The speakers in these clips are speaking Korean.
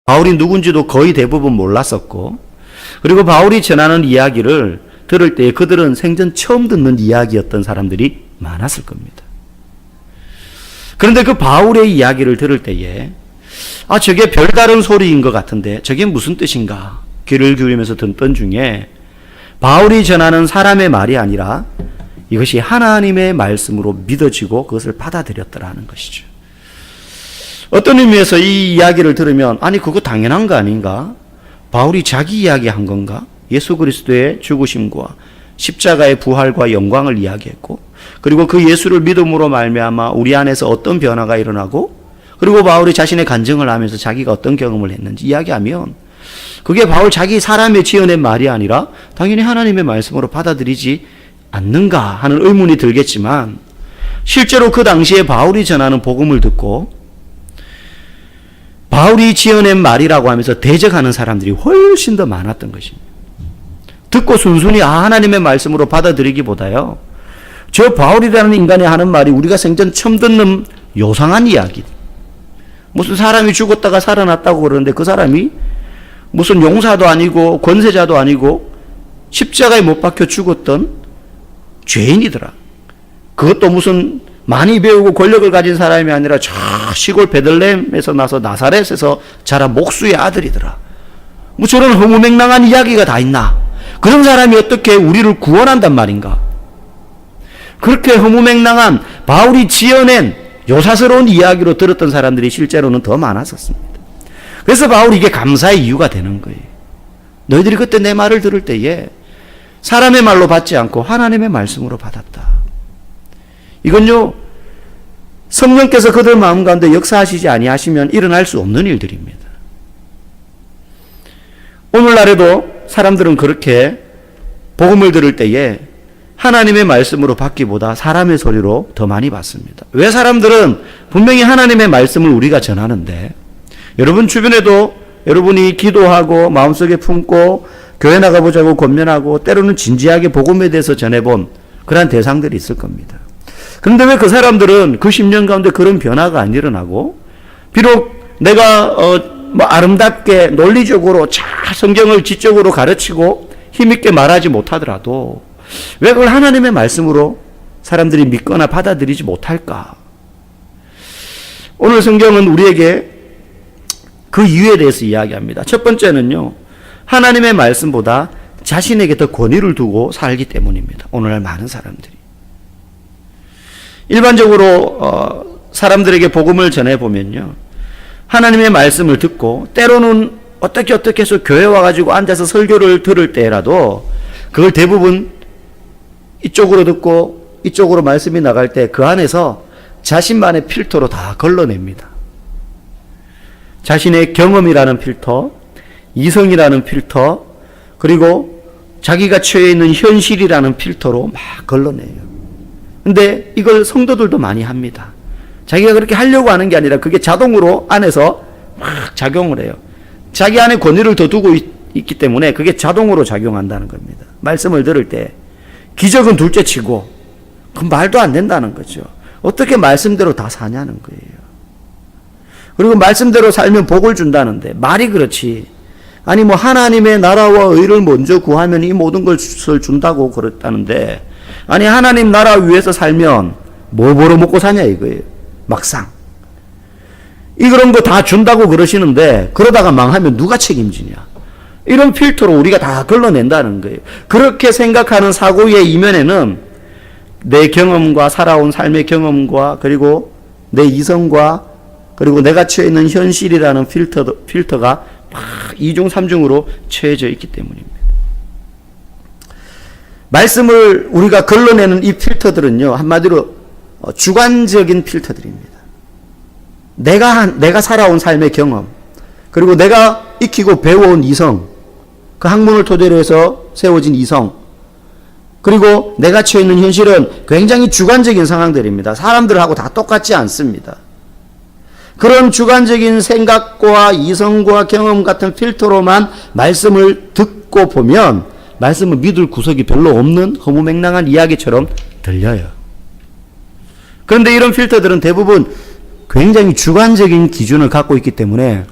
바울이 누군지도 거의 대부분 몰랐었고, 그리고 바울이 전하는 이야기를 들을 때 그들은 생전 처음 듣는 이야기였던 사람들이 많았을 겁니다. 그런데 그 바울의 이야기를 들을 때에 저게 별다른 소리인 것 같은데 저게 무슨 뜻인가 귀를 기울이면서 듣던 중에 바울이 전하는 사람의 말이 아니라 이것이 하나님의 말씀으로 믿어지고 그것을 받아들였더라는 것이죠. 어떤 의미에서 이 이야기를 들으면 그거 당연한 거 아닌가? 바울이 자기 이야기한 건가? 예수 그리스도의 죽으심과 십자가의 부활과 영광을 이야기했고, 그리고 그 예수를 믿음으로 말미암아 우리 안에서 어떤 변화가 일어나고, 그리고 바울이 자신의 간증을 하면서 자기가 어떤 경험을 했는지 이야기하면 그게 바울 자기 사람의 지어낸 말이 아니라 당연히 하나님의 말씀으로 받아들이지 않는가 하는 의문이 들겠지만, 실제로 그 당시에 바울이 전하는 복음을 듣고 바울이 지어낸 말이라고 하면서 대적하는 사람들이 훨씬 더 많았던 것입니다. 듣고 순순히 하나님의 말씀으로 받아들이기보다요, 저 바울이라는 인간이 하는 말이 우리가 생전 처음 듣는 요상한 이야기, 무슨 사람이 죽었다가 살아났다고 그러는데 그 사람이 무슨 용사도 아니고 권세자도 아니고 십자가에 못 박혀 죽었던 죄인이더라. 그것도 무슨 많이 배우고 권력을 가진 사람이 아니라 저 시골 베들레헴에서 나서 나사렛에서 자란 목수의 아들이더라. 뭐 저런 허무맹랑한 이야기가 다 있나? 그런 사람이 어떻게 우리를 구원한단 말인가? 그렇게 허무맹랑한 바울이 지어낸 요사스러운 이야기로 들었던 사람들이 실제로는 더 많았었습니다. 그래서 바울이 이게 감사의 이유가 되는 거예요. 너희들이 그때 내 말을 들을 때에 사람의 말로 받지 않고 하나님의 말씀으로 받았다. 이건요, 성령께서 그들 마음 가운데 역사하시지 아니하시면 일어날 수 없는 일들입니다. 오늘날에도 사람들은 그렇게 복음을 들을 때에 하나님의 말씀으로 받기보다 사람의 소리로 더 많이 받습니다. 왜 사람들은 분명히 하나님의 말씀을 우리가 전하는데, 여러분 주변에도 여러분이 기도하고 마음속에 품고 교회 나가보자고 권면하고 때로는 진지하게 복음에 대해서 전해본 그러한 대상들이 있을 겁니다. 그런데 왜 그 사람들은 그 10년 가운데 그런 변화가 안 일어나고, 비록 내가 아름답게 논리적으로 잘 성경을 지적으로 가르치고 힘있게 말하지 못하더라도 왜 그걸 하나님의 말씀으로 사람들이 믿거나 받아들이지 못할까? 오늘 성경은 우리에게 그 이유에 대해서 이야기합니다. 첫 번째는요, 하나님의 말씀보다 자신에게 더 권위를 두고 살기 때문입니다. 오늘날 많은 사람들이. 일반적으로 사람들에게 복음을 전해보면요, 하나님의 말씀을 듣고 때로는 어떻게 해서 교회 와가지고 앉아서 설교를 들을 때라도 그걸 대부분 이쪽으로 듣고 이쪽으로 말씀이 나갈 때 그 안에서 자신만의 필터로 다 걸러냅니다. 자신의 경험이라는 필터, 이성이라는 필터, 그리고 자기가 처해 있는 현실이라는 필터로 막 걸러내요. 근데 이걸 성도들도 많이 합니다. 자기가 그렇게 하려고 하는 게 아니라 그게 자동으로 안에서 막 작용을 해요. 자기 안에 권위를 더 두고 있기 때문에 그게 자동으로 작용한다는 겁니다. 말씀을 들을 때 기적은 둘째치고 그 말도 안 된다는 거죠. 어떻게 말씀대로 다 사냐는 거예요. 그리고 말씀대로 살면 복을 준다는데 말이 그렇지. 아니 하나님의 나라와 의를 먼저 구하면 이 모든 것을 준다고 그랬다는데, 아니 하나님 나라 위에서 살면 뭐 벌어 먹고 사냐 이거예요. 막상 이런 거 다 준다고 그러시는데 그러다가 망하면 누가 책임지냐. 이런 필터로 우리가 다 걸러낸다는 거예요. 그렇게 생각하는 사고의 이면에는 내 경험과 살아온 삶의 경험과 그리고 내 이성과 그리고 내가 처해 있는 현실이라는 필터가 막 2중 3중으로 처해져 있기 때문입니다. 말씀을 우리가 걸러내는 이 필터들은요, 한마디로 주관적인 필터들입니다. 내가 살아온 삶의 경험, 그리고 내가 익히고 배워온 이성, 그 학문을 토대로 해서 세워진 이성, 그리고 내가 처해 있는 현실은 굉장히 주관적인 상황들입니다. 사람들하고 다 똑같지 않습니다. 그런 주관적인 생각과 이성과 경험 같은 필터로만 말씀을 듣고 보면 말씀을 믿을 구석이 별로 없는 허무맹랑한 이야기처럼 들려요. 그런데 이런 필터들은 대부분 굉장히 주관적인 기준을 갖고 있기 때문에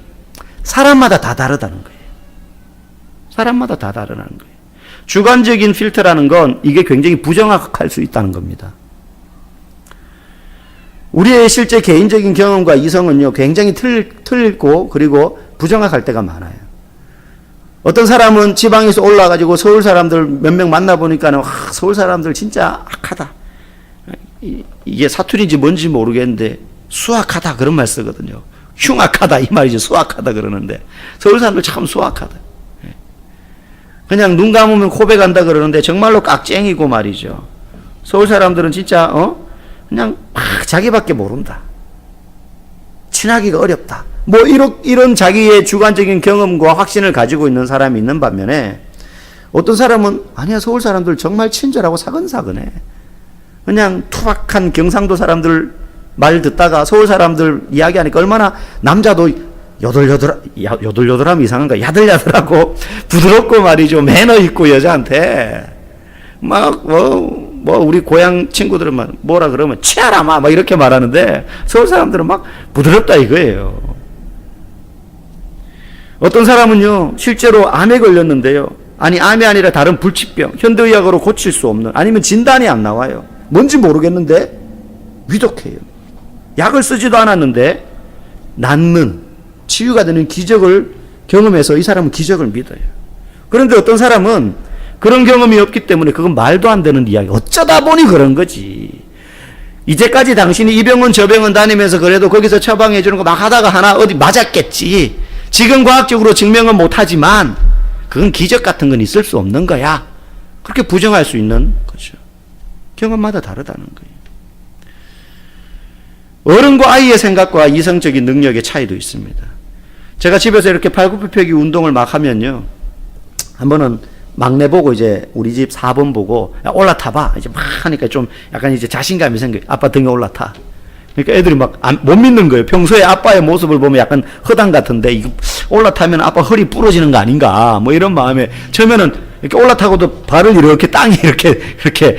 사람마다 다 다르다는 거예요. 사람마다 다 다르다는 거예요. 주관적인 필터라는 건 이게 굉장히 부정확할 수 있다는 겁니다. 우리의 실제 개인적인 경험과 이성은요, 굉장히 틀리고 그리고 부정확할 때가 많아요. 어떤 사람은 지방에서 올라가지고 서울 사람들 몇 명 만나보니까는, 서울 사람들 진짜 악하다. 이게 사투리인지 뭔지 모르겠는데, 수악하다 그런 말 쓰거든요. 흉악하다 이 말이죠. 수악하다 그러는데, 서울 사람들 참 수악하다. 그냥 눈 감으면 고백한다 그러는데 정말로 깍쟁이고 말이죠. 서울 사람들은 진짜 그냥 막 자기밖에 모른다. 친하기가 어렵다. 뭐 이런 자기의 주관적인 경험과 확신을 가지고 있는 사람이 있는 반면에, 어떤 사람은 아니야, 서울 사람들 정말 친절하고 사근사근해. 그냥 투박한 경상도 사람들 말 듣다가 서울 사람들 이야기하니까 얼마나, 남자도 요들요들하면 이상한가, 야들야들하고 부드럽고 말이죠. 매너 있고 여자한테 막 우리 고향 친구들은 뭐라 그러면 치아라 막 이렇게 말하는데, 서울 사람들은 막 부드럽다 이거예요. 어떤 사람은요, 실제로 암에 걸렸는데요, 암이 아니라 다른 불치병, 현대의학으로 고칠 수 없는, 아니면 진단이 안 나와요. 뭔지 모르겠는데 위독해요. 약을 쓰지도 않았는데 낫는, 치유가 되는 기적을 경험해서 이 사람은 기적을 믿어요. 그런데 어떤 사람은 그런 경험이 없기 때문에 그건 말도 안 되는 이야기, 어쩌다 보니 그런 거지. 이제까지 당신이 이 병원 저 병원 다니면서 그래도 거기서 처방해 주는 거 막 하다가 하나 어디 맞았겠지. 지금 과학적으로 증명은 못하지만 그건 기적 같은 건 있을 수 없는 거야. 그렇게 부정할 수 있는 거죠. 경험마다 다르다는 거예요. 어른과 아이의 생각과 이성적인 능력의 차이도 있습니다. 제가 집에서 이렇게 팔굽혀펴기 운동을 막 하면요, 한 번은 막내 보고 이제 우리 집 4번 보고, 야, 올라타봐. 이제 막 하니까 좀 약간 이제 자신감이 생겨요. 아빠 등에 올라타. 그러니까 애들이 막 못 믿는 거예요. 평소에 아빠의 모습을 보면 약간 허당 같은데, 이거 올라타면 아빠 허리 부러지는 거 아닌가, 뭐 이런 마음에 처음에는 이렇게 올라타고도 발을 이렇게 땅에 이렇게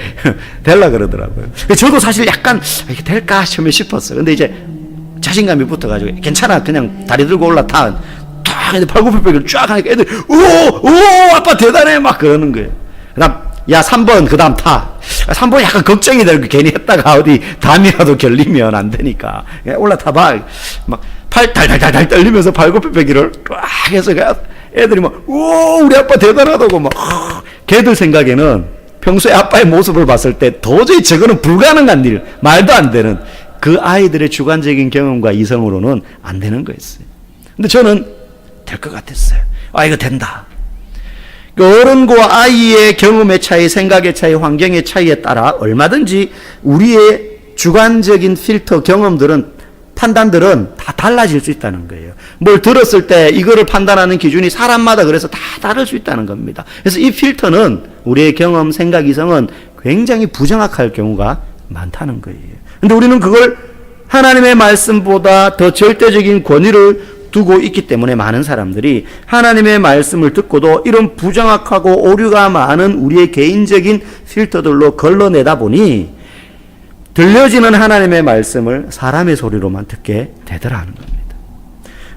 될라 그러더라고요. 저도 사실 약간 이렇게 될까 처음에 싶었어요. 근데 이제 자신감이 붙어가지고 괜찮아, 그냥 다리 들고 올라타. 탁 팔굽혀펴기를 쫙 하니까 애들 오 아빠 대단해 막 그러는 거예요. 그다음 야 3번 그다음 타. 3번 약간 걱정이 되고, 괜히 했다가 어디 담이라도 결리면 안 되니까 올라타봐. 막 팔 달달달달 떨리면서 팔굽혀펴기를 쫙 해서 애들이 막 오 우리 아빠 대단하다고 막. 걔들 생각에는 평소에 아빠의 모습을 봤을 때 도저히 저거는 불가능한 일, 말도 안 되는, 그 아이들의 주관적인 경험과 이성으로는 안 되는 거였어요. 근데 저는 될 것 같았어요. 이거 된다. 어른과 아이의 경험의 차이, 생각의 차이, 환경의 차이에 따라 얼마든지 우리의 주관적인 필터, 경험들은, 판단들은 다 달라질 수 있다는 거예요. 뭘 들었을 때 이거를 판단하는 기준이 사람마다 그래서 다 다를 수 있다는 겁니다. 그래서 이 필터는, 우리의 경험, 생각, 이성은 굉장히 부정확할 경우가 많다는 거예요. 근데 우리는 그걸 하나님의 말씀보다 더 절대적인 권위를 두고 있기 때문에 많은 사람들이 하나님의 말씀을 듣고도 이런 부정확하고 오류가 많은 우리의 개인적인 필터들로 걸러내다 보니 들려지는 하나님의 말씀을 사람의 소리로만 듣게 되더라는 겁니다.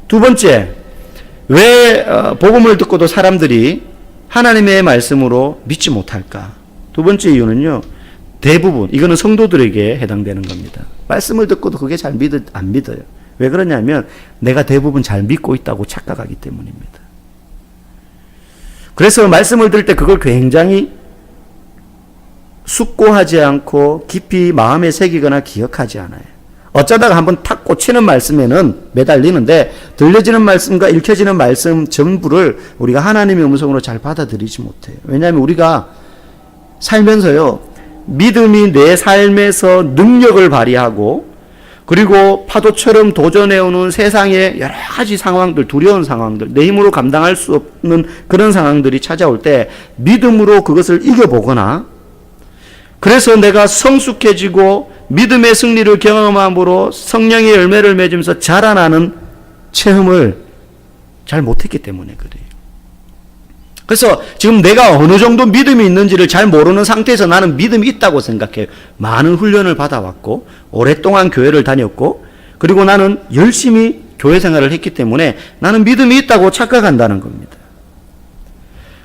두 번째, 왜 복음을 듣고도 사람들이 하나님의 말씀으로 믿지 못할까? 두 번째 이유는요, 대부분 이거는 성도들에게 해당되는 겁니다. 말씀을 듣고도 그게 안 믿어요. 왜 그러냐면 내가 대부분 잘 믿고 있다고 착각하기 때문입니다. 그래서 말씀을 들을 때 그걸 굉장히 숙고하지 않고 깊이 마음에 새기거나 기억하지 않아요. 어쩌다가 한번 탁 꽂히는 말씀에는 매달리는데, 들려지는 말씀과 읽혀지는 말씀 전부를 우리가 하나님의 음성으로 잘 받아들이지 못해요. 왜냐하면 우리가 살면서요, 믿음이 내 삶에서 능력을 발휘하고, 그리고 파도처럼 도전해오는 세상의 여러 가지 상황들, 두려운 상황들, 내 힘으로 감당할 수 없는 그런 상황들이 찾아올 때 믿음으로 그것을 이겨보거나, 그래서 내가 성숙해지고 믿음의 승리를 경험함으로 성령의 열매를 맺으면서 자라나는 체험을 잘 못했기 때문에 그래요. 그래서 지금 내가 어느 정도 믿음이 있는지를 잘 모르는 상태에서 나는 믿음이 있다고 생각해요. 많은 훈련을 받아왔고 오랫동안 교회를 다녔고, 그리고 나는 열심히 교회 생활을 했기 때문에 나는 믿음이 있다고 착각한다는 겁니다.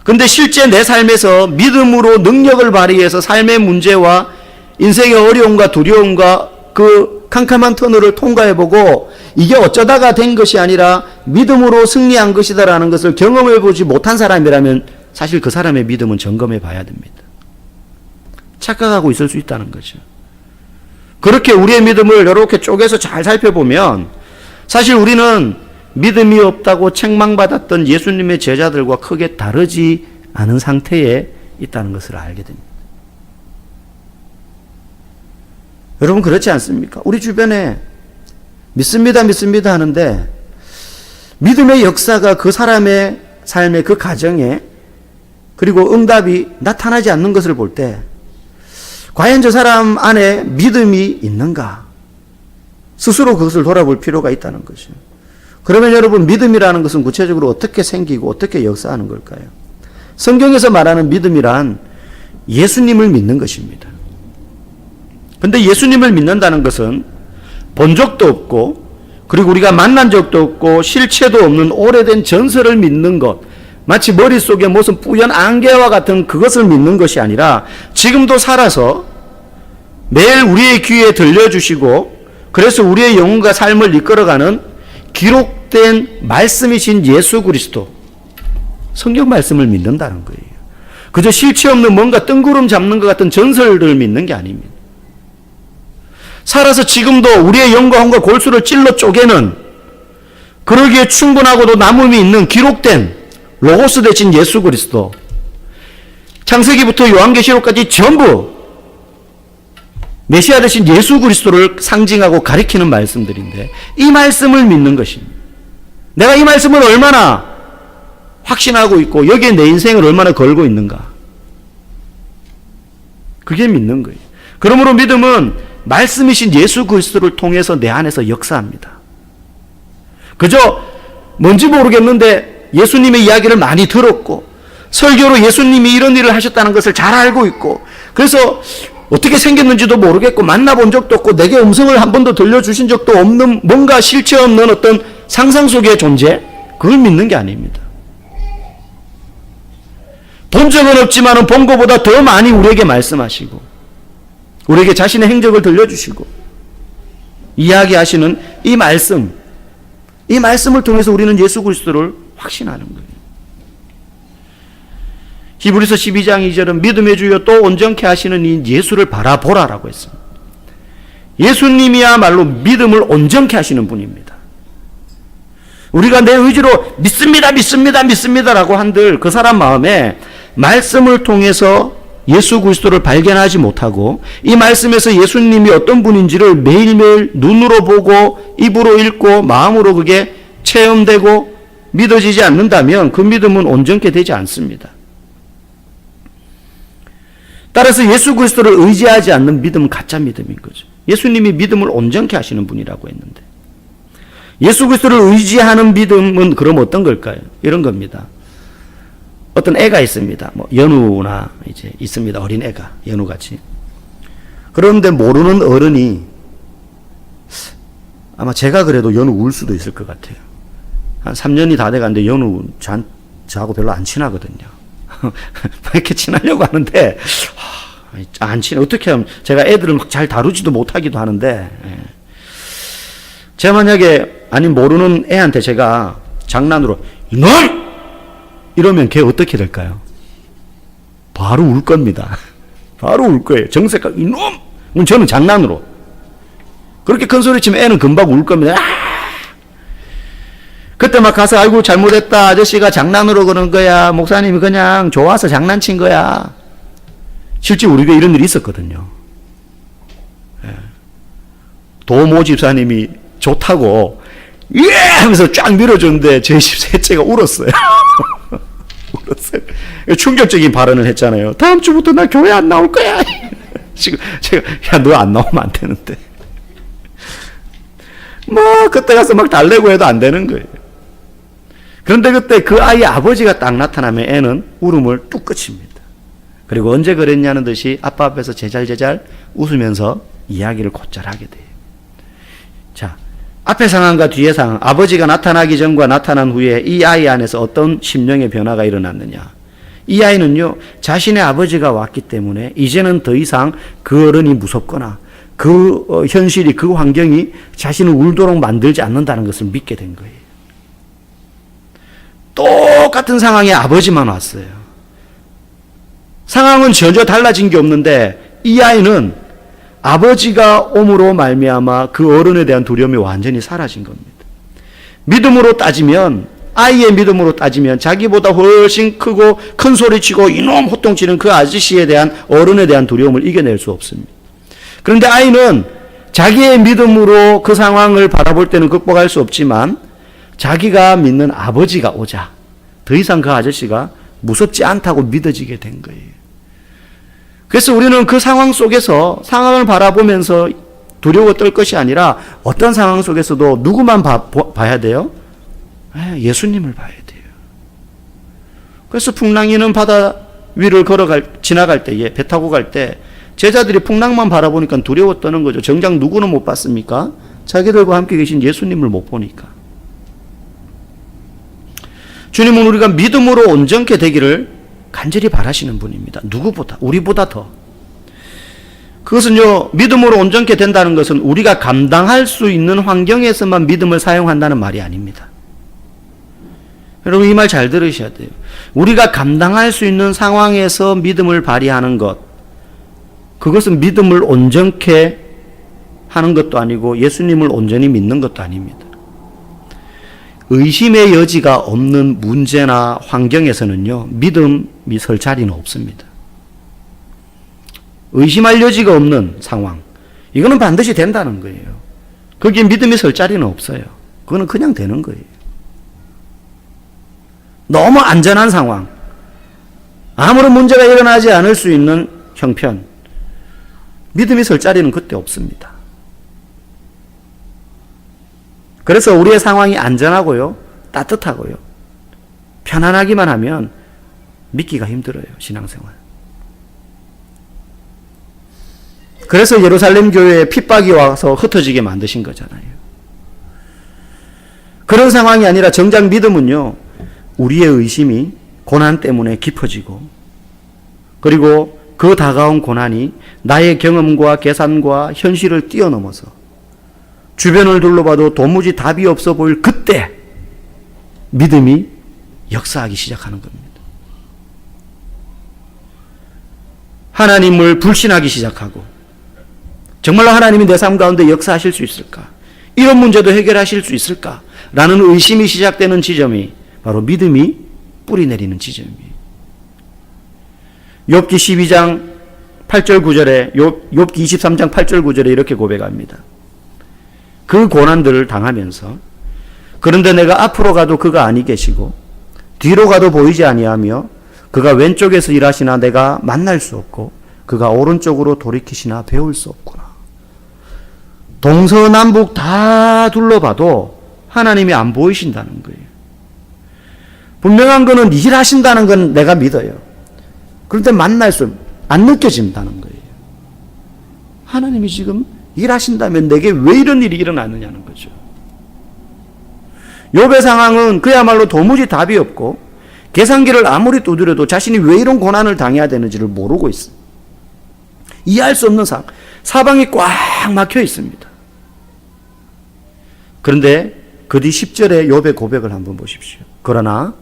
근데 실제 내 삶에서 믿음으로 능력을 발휘해서 삶의 문제와 인생의 어려움과 두려움과 그 캄캄한 터널을 통과해보고 이게 어쩌다가 된 것이 아니라 믿음으로 승리한 것이다라는 것을 경험해보지 못한 사람이라면 사실 그 사람의 믿음은 점검해 봐야 됩니다. 착각하고 있을 수 있다는 거죠. 그렇게 우리의 믿음을 이렇게 쪼개서 잘 살펴보면 사실 우리는 믿음이 없다고 책망받았던 예수님의 제자들과 크게 다르지 않은 상태에 있다는 것을 알게 됩니다. 여러분 그렇지 않습니까? 우리 주변에 믿습니다 믿습니다 하는데 믿음의 역사가 그 사람의 삶의 그 가정에 그리고 응답이 나타나지 않는 것을 볼 때 과연 저 사람 안에 믿음이 있는가? 스스로 그것을 돌아볼 필요가 있다는 것이죠. 그러면 여러분 믿음이라는 것은 구체적으로 어떻게 생기고 어떻게 역사하는 걸까요? 성경에서 말하는 믿음이란 예수님을 믿는 것입니다. 근데 예수님을 믿는다는 것은 본 적도 없고 그리고 우리가 만난 적도 없고 실체도 없는 오래된 전설을 믿는 것, 마치 머릿속에 무슨 뿌연 안개와 같은 그것을 믿는 것이 아니라 지금도 살아서 매일 우리의 귀에 들려주시고 그래서 우리의 영혼과 삶을 이끌어가는 기록된 말씀이신 예수 그리스도, 성경 말씀을 믿는다는 거예요. 그저 실체 없는 뭔가 뜬구름 잡는 것 같은 전설을 믿는 게 아닙니다. 살아서 지금도 우리의 영광과 골수를 찔러 쪼개는 그러기에 충분하고도 남음이 있는 기록된 로고스 대신 예수 그리스도, 창세기부터 요한계시록까지 전부 메시아 대신 예수 그리스도를 상징하고 가리키는 말씀들인데 이 말씀을 믿는 것입니다. 내가 이 말씀을 얼마나 확신하고 있고 여기에 내 인생을 얼마나 걸고 있는가, 그게 믿는 거예요. 그러므로 믿음은 말씀이신 예수 그리스도를 통해서 내 안에서 역사합니다. 그저 뭔지 모르겠는데 예수님의 이야기를 많이 들었고 설교로 예수님이 이런 일을 하셨다는 것을 잘 알고 있고 그래서 어떻게 생겼는지도 모르겠고 만나본 적도 없고 내게 음성을 한 번도 들려주신 적도 없는 뭔가 실체 없는 어떤 상상 속의 존재, 그걸 믿는 게 아닙니다. 본 적은 없지만 본 것보다 더 많이 우리에게 말씀하시고 우리에게 자신의 행적을 들려주시고 이야기하시는 이 말씀, 이 말씀을 통해서 우리는 예수 그리스도를 확신하는 거예요. 히브리서 12장 2절은 믿음의 주여 또 온전케 하시는 이 예수를 바라보라라고 했습니다. 예수님이야말로 믿음을 온전케 하시는 분입니다. 우리가 내 의지로 믿습니다 믿습니다 믿습니다라고 한들 그 사람 마음에 말씀을 통해서 예수 그리스도를 발견하지 못하고 이 말씀에서 예수님이 어떤 분인지를 매일매일 눈으로 보고 입으로 읽고 마음으로 그게 체험되고 믿어지지 않는다면 그 믿음은 온전케 되지 않습니다. 따라서 예수 그리스도를 의지하지 않는 믿음은 가짜 믿음인 거죠. 예수님이 믿음을 온전케 하시는 분이라고 했는데 예수 그리스도를 의지하는 믿음은 그럼 어떤 걸까요? 이런 겁니다. 어떤 애가 있습니다. 뭐 연우나 이제 있습니다. 어린 애가 연우같이. 그런데 모르는 어른이 아마 제가 그래도 연우 울 수도 있을 것 같아요. 한 3년이 다 돼가는데 연우 저하고 별로 안 친하거든요. 이렇게 친하려고 하는데 안 친해. 어떻게 하면 제가 애들을 막 잘 다루지도 못하기도 하는데 제가 만약에 아니 모르는 애한테 제가 장난으로 이놈! 이러면 걔 어떻게 될까요? 바로 울 겁니다. 바로 울 거예요. 정색하고 이놈! 그럼 저는 장난으로. 그렇게 큰 소리 치면 애는 금방 울 겁니다. 그때 막 가서 아이고 잘못했다. 아저씨가 장난으로 그런 거야. 목사님이 그냥 좋아서 장난친 거야. 실제 우리 교회 이런 일이 있었거든요. 도모 집사님이 좋다고 예! 하면서 쫙 밀어줬는데 저희 집 셋째가 울었어요. 울었어요. 충격적인 발언을 했잖아요. 다음 주부터 나 교회 안 나올 거야. 지금 제가 야 너 안 나오면 안 되는데. 뭐 그때 가서 막 달래고 해도 안 되는 거예요. 그런데 그때 그 아이의 아버지가 딱 나타나면 애는 울음을 뚝 그칩니다. 그리고 언제 그랬냐는 듯이 아빠 앞에서 제잘제잘 웃으면서 이야기를 곧잘 하게 돼요. 자, 앞의 상황과 뒤의 상황, 아버지가 나타나기 전과 나타난 후에 이 아이 안에서 어떤 심령의 변화가 일어났느냐. 이 아이는요, 자신의 아버지가 왔기 때문에 이제는 더 이상 그 어른이 무섭거나 그 현실이, 그 환경이 자신을 울도록 만들지 않는다는 것을 믿게 된 거예요. 똑같은 상황에 아버지만 왔어요. 상황은 전혀 달라진 게 없는데 이 아이는 아버지가 옴으로 말미암아 그 어른에 대한 두려움이 완전히 사라진 겁니다. 믿음으로 따지면, 아이의 믿음으로 따지면 자기보다 훨씬 크고 큰 소리치고 이놈 호통치는 그 아저씨에 대한, 어른에 대한 두려움을 이겨낼 수 없습니다. 그런데 아이는 자기의 믿음으로 그 상황을 바라볼 때는 극복할 수 없지만 자기가 믿는 아버지가 오자 더 이상 그 아저씨가 무섭지 않다고 믿어지게 된 거예요. 그래서 우리는 그 상황 속에서 상황을 바라보면서 두려워 떨 것이 아니라 어떤 상황 속에서도 누구만 봐야 돼요? 예수님을 봐야 돼요. 그래서 풍랑이는 바다 위를 지나갈 때에, 배 타고 갈 때 제자들이 풍랑만 바라보니까 두려워 떠는 거죠. 정작 누구는 못 봤습니까? 자기들과 함께 계신 예수님을 못 보니까. 주님은 우리가 믿음으로 온전케 되기를 간절히 바라시는 분입니다. 누구보다, 우리보다 더. 그것은요, 믿음으로 온전케 된다는 것은 우리가 감당할 수 있는 환경에서만 믿음을 사용한다는 말이 아닙니다. 여러분, 이 말 잘 들으셔야 돼요. 우리가 감당할 수 있는 상황에서 믿음을 발휘하는 것, 그것은 믿음을 온전케 하는 것도 아니고 예수님을 온전히 믿는 것도 아닙니다. 의심의 여지가 없는 문제나 환경에서는요, 믿음이 설 자리는 없습니다. 의심할 여지가 없는 상황, 이거는 반드시 된다는 거예요. 거기에 믿음이 설 자리는 없어요. 그거는 그냥 되는 거예요. 너무 안전한 상황, 아무런 문제가 일어나지 않을 수 있는 형편, 믿음이 설 자리는 그때 없습니다. 그래서 우리의 상황이 안전하고요, 따뜻하고요, 편안하기만 하면 믿기가 힘들어요, 신앙생활. 그래서 예루살렘 교회에 핍박이 와서 흩어지게 만드신 거잖아요. 그런 상황이 아니라 정작 믿음은요, 우리의 의심이 고난 때문에 깊어지고, 그리고 그 다가온 고난이 나의 경험과 계산과 현실을 뛰어넘어서 주변을 둘러봐도 도무지 답이 없어 보일 그때 믿음이 역사하기 시작하는 겁니다. 하나님을 불신하기 시작하고, 정말로 하나님이 내 삶 가운데 역사하실 수 있을까? 이런 문제도 해결하실 수 있을까? 라는 의심이 시작되는 지점이 바로 믿음이 뿌리 내리는 지점이에요. 욥기 12장 8절 9절에, 욥기 23장 8절 9절에 이렇게 고백합니다. 그 고난들을 당하면서 그런데 내가 앞으로 가도 그가 아니 계시고 뒤로 가도 보이지 아니하며 그가 왼쪽에서 일하시나 내가 만날 수 없고 그가 오른쪽으로 돌이키시나 배울 수 없구나. 동서남북 다 둘러봐도 하나님이 안 보이신다는 거예요. 분명한 거는 일하신다는 건 내가 믿어요. 그런데 만날 수, 안 느껴진다는 거예요. 하나님이 지금 일하신다면 내게 왜 이런 일이 일어나느냐는 거죠. 욥의 상황은 그야말로 도무지 답이 없고 계산기를 아무리 두드려도 자신이 왜 이런 고난을 당해야 되는지를 모르고 있어요. 이해할 수 없는 상황, 사방이 꽉 막혀 있습니다. 그런데 그 뒤 10절에 욥의 고백을 한번 보십시오. 그러나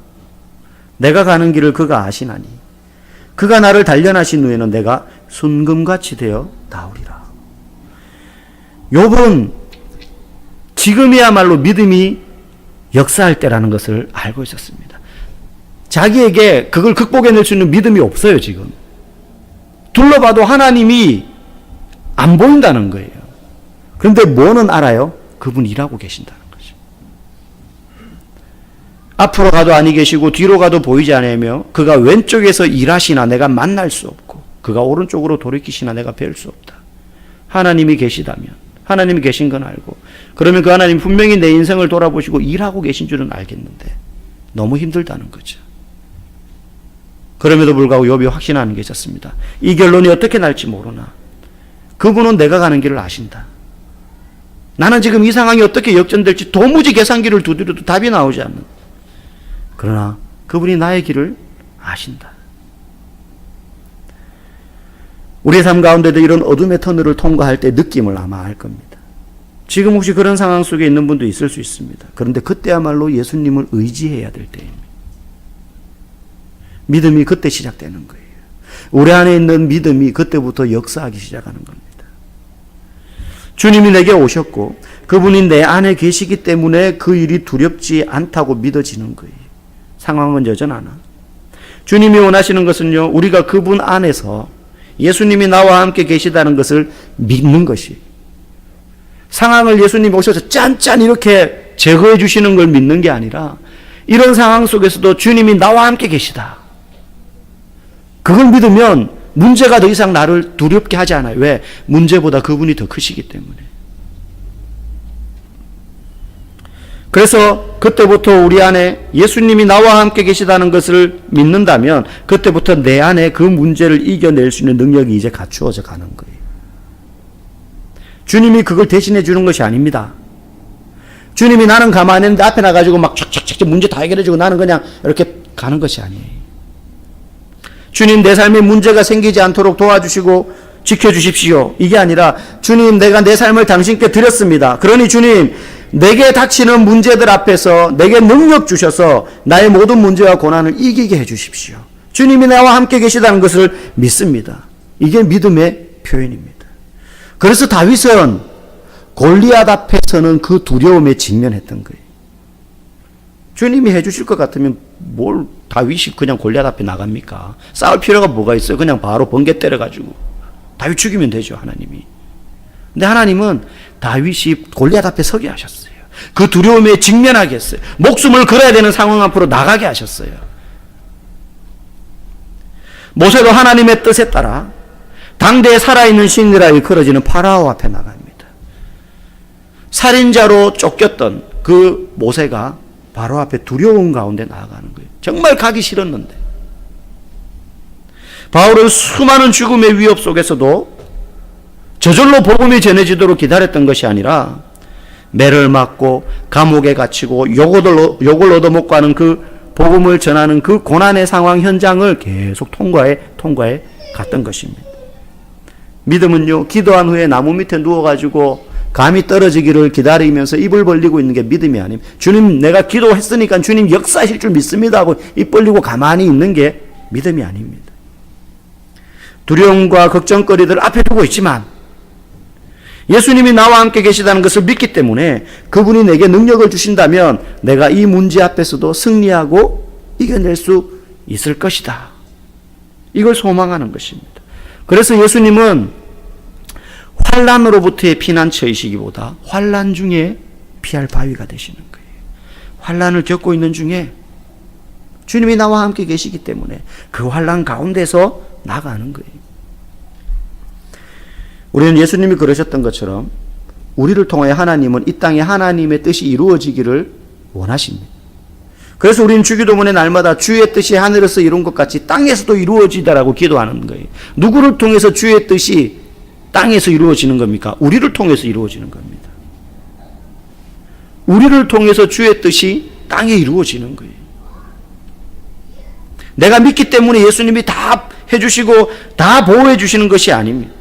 내가 가는 길을 그가 아시나니 그가 나를 단련하신 후에는 내가 순금같이 되어 나오리라. 욥은 지금이야말로 믿음이 역사할 때라는 것을 알고 있었습니다. 자기에게 그걸 극복해낼 수 있는 믿음이 없어요, 지금. 둘러봐도 하나님이 안 보인다는 거예요. 그런데 뭐는 알아요? 그분이 일하고 계신다는 거죠. 앞으로 가도 아니 계시고 뒤로 가도 보이지 않으며 그가 왼쪽에서 일하시나 내가 만날 수 없고 그가 오른쪽으로 돌이키시나 내가 뵐 수 없다. 하나님이 계시다면, 하나님이 계신 건 알고, 그러면 그 하나님 분명히 내 인생을 돌아보시고 일하고 계신 줄은 알겠는데 너무 힘들다는 거죠. 그럼에도 불구하고 욥이 확신하는 게 있었습니다. 이 결론이 어떻게 날지 모르나 그분은 내가 가는 길을 아신다. 나는 지금 이 상황이 어떻게 역전될지 도무지 계산기를 두드려도 답이 나오지 않는. 그러나 그분이 나의 길을 아신다. 우리의 삶 가운데도 이런 어둠의 터널을 통과할 때 느낌을 아마 알 겁니다. 지금 혹시 그런 상황 속에 있는 분도 있을 수 있습니다. 그런데 그때야말로 예수님을 의지해야 될 때입니다. 믿음이 그때 시작되는 거예요. 우리 안에 있는 믿음이 그때부터 역사하기 시작하는 겁니다. 주님이 내게 오셨고 그분이 내 안에 계시기 때문에 그 일이 두렵지 않다고 믿어지는 거예요. 상황은 여전하나 주님이 원하시는 것은요, 우리가 그분 안에서 예수님이 나와 함께 계시다는 것을 믿는 것이, 상황을 예수님이 오셔서 짠짠 이렇게 제거해 주시는 걸 믿는 게 아니라 이런 상황 속에서도 주님이 나와 함께 계시다, 그걸 믿으면 문제가 더 이상 나를 두렵게 하지 않아요. 왜? 문제보다 그분이 더 크시기 때문에. 그래서 그때부터 우리 안에 예수님이 나와 함께 계시다는 것을 믿는다면 그때부터 내 안에 그 문제를 이겨낼 수 있는 능력이 이제 갖추어져 가는 거예요. 주님이 그걸 대신해 주는 것이 아닙니다. 주님이 나는 가만히 있는데 앞에 나가지고 막 촥촥촥 문제 다 해결해 주고 나는 그냥 이렇게 가는 것이 아니에요. 주님, 내 삶에 문제가 생기지 않도록 도와주시고 지켜주십시오, 이게 아니라 주님, 내가 내 삶을 당신께 드렸습니다. 그러니 주님, 내게 닥치는 문제들 앞에서 내게 능력 주셔서 나의 모든 문제와 고난을 이기게 해주십시오. 주님이 나와 함께 계시다는 것을 믿습니다. 이게 믿음의 표현입니다. 그래서 다윗은 골리앗 앞에서는 그 두려움에 직면했던 거예요. 주님이 해주실 것 같으면 뭘 다윗이 그냥 골리앗 앞에 나갑니까? 싸울 필요가 뭐가 있어요? 그냥 바로 번개 때려가지고 다윗 죽이면 되죠, 하나님이. 근데 하나님은 다윗이 골리앗 앞에 서게 하셨어요. 그 두려움에 직면하게 했어요. 목숨을 걸어야 되는 상황 앞으로 나가게 하셨어요. 모세도 하나님의 뜻에 따라 당대에 살아있는 신이라 일컬어지는 파라오 앞에 나갑니다. 살인자로 쫓겼던 그 모세가 바로 앞에 두려움 가운데 나아가는 거예요. 정말 가기 싫었는데. 바울은 수많은 죽음의 위협 속에서도 저절로 복음이 전해지도록 기다렸던 것이 아니라 매를 맞고 감옥에 갇히고 욕을 얻어먹고 하는 그 복음을 전하는 그 고난의 상황 현장을 계속 통과해 갔던 것입니다. 믿음은요, 기도한 후에 나무 밑에 누워가지고 감이 떨어지기를 기다리면서 입을 벌리고 있는 게 믿음이 아닙니다. 주님, 내가 기도했으니까 주님 역사하실 줄 믿습니다 하고 입 벌리고 가만히 있는 게 믿음이 아닙니다. 두려움과 걱정거리들 앞에 두고 있지만 예수님이 나와 함께 계시다는 것을 믿기 때문에 그분이 내게 능력을 주신다면 내가 이 문제 앞에서도 승리하고 이겨낼 수 있을 것이다, 이걸 소망하는 것입니다. 그래서 예수님은 환난으로부터의 피난처이시기보다 환난 중에 피할 바위가 되시는 거예요. 환난을 겪고 있는 중에 주님이 나와 함께 계시기 때문에 그 환난 가운데서 나가는 거예요. 우리는 예수님이 그러셨던 것처럼 우리를 통하여 하나님은 이 땅에 하나님의 뜻이 이루어지기를 원하십니다. 그래서 우리는 주기도문에 날마다 주의 뜻이 하늘에서 이룬 것 같이 땅에서도 이루어지다라고 기도하는 거예요. 누구를 통해서 주의 뜻이 땅에서 이루어지는 겁니까? 우리를 통해서 이루어지는 겁니다. 우리를 통해서 주의 뜻이 땅에 이루어지는 거예요. 내가 믿기 때문에 예수님이 다 해주시고 다 보호해 주시는 것이 아닙니다.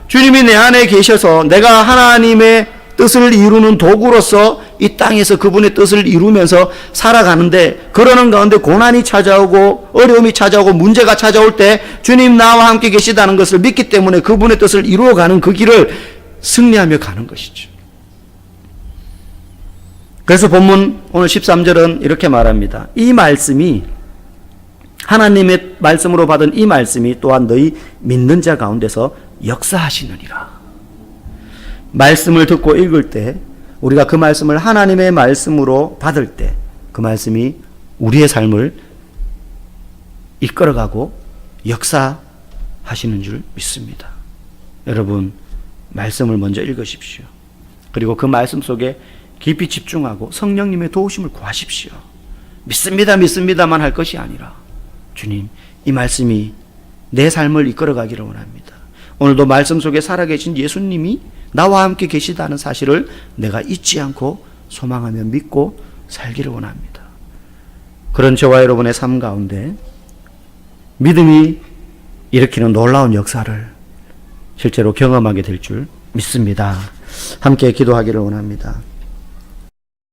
주님이 내 안에 계셔서 내가 하나님의 뜻을 이루는 도구로서 이 땅에서 그분의 뜻을 이루면서 살아가는데, 그러는 가운데 고난이 찾아오고 어려움이 찾아오고 문제가 찾아올 때 주님 나와 함께 계시다는 것을 믿기 때문에 그분의 뜻을 이루어가는 그 길을 승리하며 가는 것이죠. 그래서 본문 오늘 13절은 이렇게 말합니다. 이 말씀이, 하나님의 말씀으로 받은 이 말씀이 또한 너희 믿는 자 가운데서 역사하시느니라. 말씀을 듣고 읽을 때, 우리가 그 말씀을 하나님의 말씀으로 받을 때 그 말씀이 우리의 삶을 이끌어가고 역사하시는 줄 믿습니다. 여러분, 말씀을 먼저 읽으십시오. 그리고 그 말씀 속에 깊이 집중하고 성령님의 도우심을 구하십시오. 믿습니다만 할 것이 아니라, 주님, 이 말씀이 내 삶을 이끌어가기를 원합니다. 오늘도 말씀 속에 살아계신 예수님이 나와 함께 계시다는 사실을 내가 잊지 않고 소망하며 믿고 살기를 원합니다. 그런 저와 여러분의 삶 가운데 믿음이 일으키는 놀라운 역사를 실제로 경험하게 될 줄 믿습니다. 함께 기도하기를 원합니다.